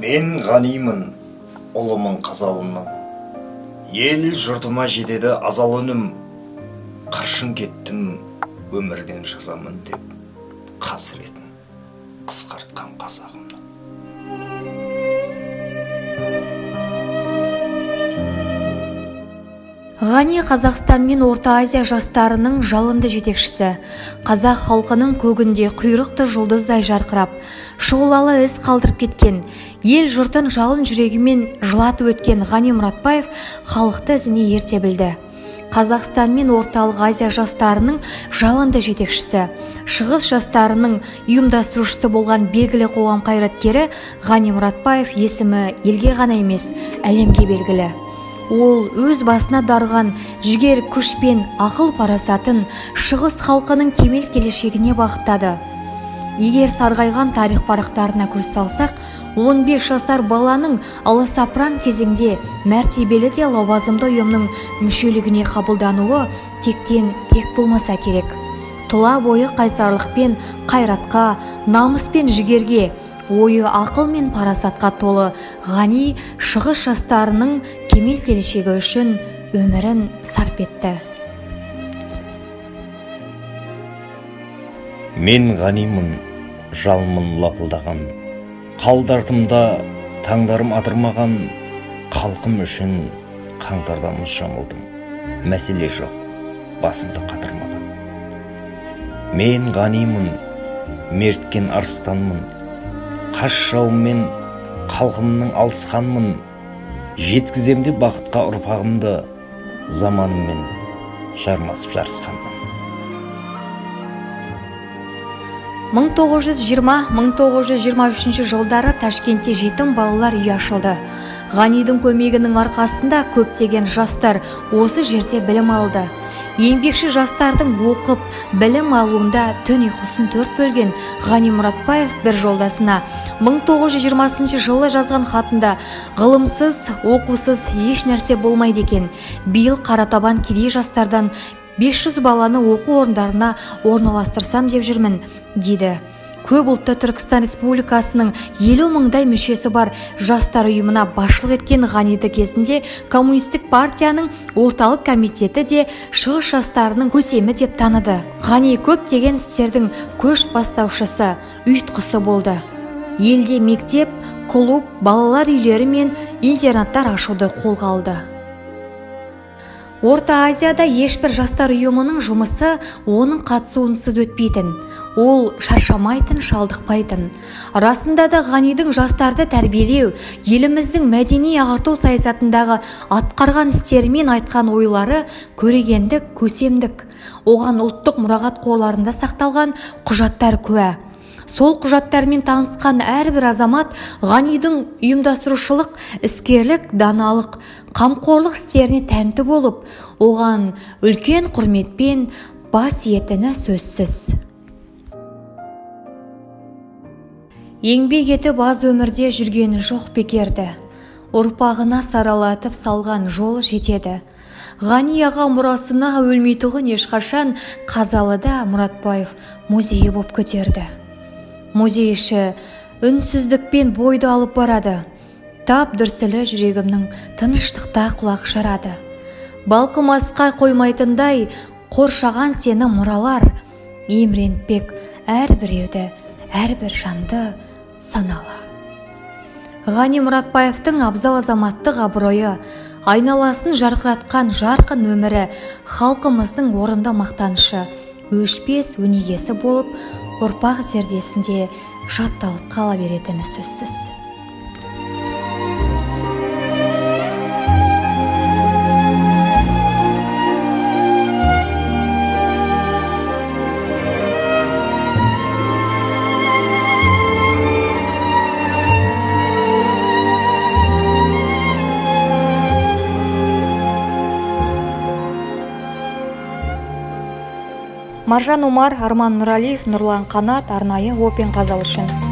Мен ғанимын, ұлымын қазалымнан. Ел жұртыма жетеді азал үнім. Қыршын кеттім, өмірден жазамын деп, қасіретін қысқартқан қазағымнан. Ғани Қазақстан мен Орта Азия жастарының жалынды жетекшісі. Қазақ халқының көгінде құйрықты жұлдыздай жарқырап, шұғылалы із қалдырып кеткен, ел жұртын жалын жүрегімен жылатып өткен Ғани Мұратбаев халықты ізіне ерте білді. Қазақстан мен Орталық Азия жастарының жалынды жетекшісі, шығыс жастарының ұйымдастырушысы болған белгілі қоғам қайраткері Ғани Мұратбаев есімі елге ғана емес, әлемге белгілі. Ол өз басына дарған жігер күш пен ақыл парасатын шығыс халқының кемел келешегіне бағыттады. Егер сарғайған тарих парақтарына көз салсақ, 15 жасар баланың аласапыран кезеңде мәртебелі де лауазымды ұйымның мүшелігіне қабылдануы тектен тек болмаса керек. Тұла бойы қайсарлықпен қайратқа, намыс пен жігерге, ойы ақыл мен парасатқа толы Ғани шығыс жастарының кемел келешегі үшін өмірін сарп етті. Мен ғанимын, жалмын лапылдаған, қалдартымда таңдарым атырмаған, халқым үшін қаңтардамыз жамылдым. Мәселе жоқ, басымды қатырмаған. Мен ғанимын, мерткен арыстанмын, қас жауыммен халқымның алысқанмын, жеткіземде бақытқа ұрпағымды, заманыммен жармасып жарысқанмын. 1920-1923 жылдары Ташкентте жетім балалар үйі ашылды. Ғанидің көмегінің арқасында көптеген жастар осы жерде білім алды. Еңбекші жастардың оқып, білім алуында түн ұйқысын төрт бөлген Ғани Мұратбаев бір жолдасына 1920 жылы жазған хатында ғылымсыз, оқусыз еш нәрсе болмайды екен. Биыл Қаратабан кедей жастардан 500 баланы оқу орындарына орналастырсам деп жүрмін, дейді. Көп ұлтты Түркістан Республикасының 50 мыңдай мүшесі бар жастар ұйымына басшылық еткен Ғаниді кезінде Коммунистік партияның орталық комитеті де шығыс жастарының көсемі деп таныды. Ғани көптеген істердің көш бастаушысы, ұйытқысы болды. Елде мектеп, клуб, балалар үйлері мен интернаттар ашуды қолға алды. Орта Азияда ешбір жастар ұйымының жұмысы оның қатысуынсыз өтпейтін. Ол шаршамайтын, шалдықпайтын. Расында да Ғанидің жастарды тәрбиелеу, еліміздің мәдени ағарту саясатындағы атқарған істерімен айтқан ойлары көрегендік, көсемдік. Оған ұлттық мұрағат қорларында сақталған құжаттар куә. Сол құжаттармен танысқан әрбір азамат Ғанидің ұйымдастырушылық, іскерлік, даналық, қамқорлық істеріне тәнті болып, оған үлкен құрметпен бас иетіні сөзсіз. Еңбек етіп аз өмірде жүргені жоқ бекерді. Ұрпағына саралатып салған жол жетеді. Ғани аға мұрасына өлмейтұғын ешқашан Қазалыда Мұратбаев музейі боп көтерді. Музей іші үнсіздікпен бойды алып барады. Тап дүрсілі жүрегімнің тыныштықта құлақ жарады. Балқымасқа қоймайтындай қоршаған сені мұралар, емрентпек әрбіреуді, әрбір жанды саналы. Ғани Мұратбаевтың абзал азаматтық абыройы, айналасын жарқыратқан жарқын өмірі халқымыздың орынды мақтанышы, өшпес өнегесі болып, ұрпақ зердесінде жатталып қала беретіні сөзсіз. Маржан Умар, Арман Нұралиев, Нұрлан Қанат, арнайы Опен Қазал үшін.